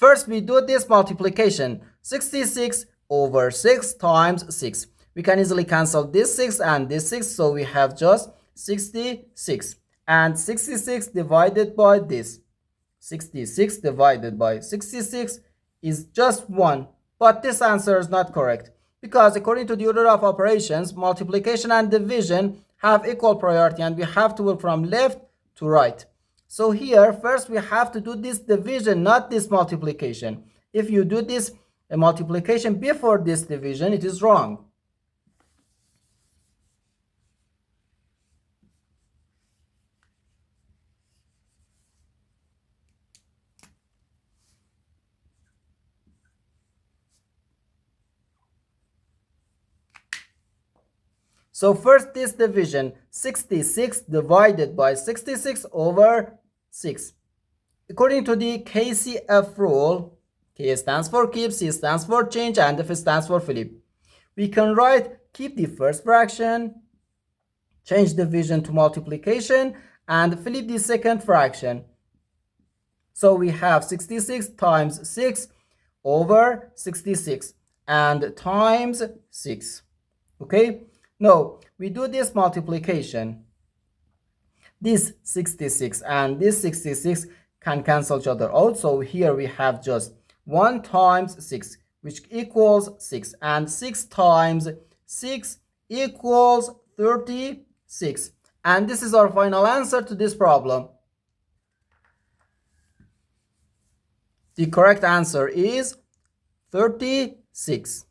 First, we do this multiplication. 66 over 6 times 6. We can easily cancel this 6 and this 6, so we have just 66. And 66 divided by this. 66 divided by 66 is just 1. But this answer is not correct, because according to the order of operations, multiplication and division have equal priority, and we have to work from left to right. So here, first we have to do this division, not this multiplication. If you do this multiplication before this division, it is wrong. So first this division, 66 divided by 66 over 6. According to the KCF rule, K stands for keep, C stands for change, and F stands for flip. We can write keep the first fraction, change division to multiplication, and flip the second fraction. So we have 66 times 6 over 66 and times 6. Okay? Now, we do this multiplication. This 66 and this 66 can cancel each other out. So here we have just 1 times 6, which equals 6. And 6 times 6 equals 36. And this is our final answer to this problem. The correct answer is 36.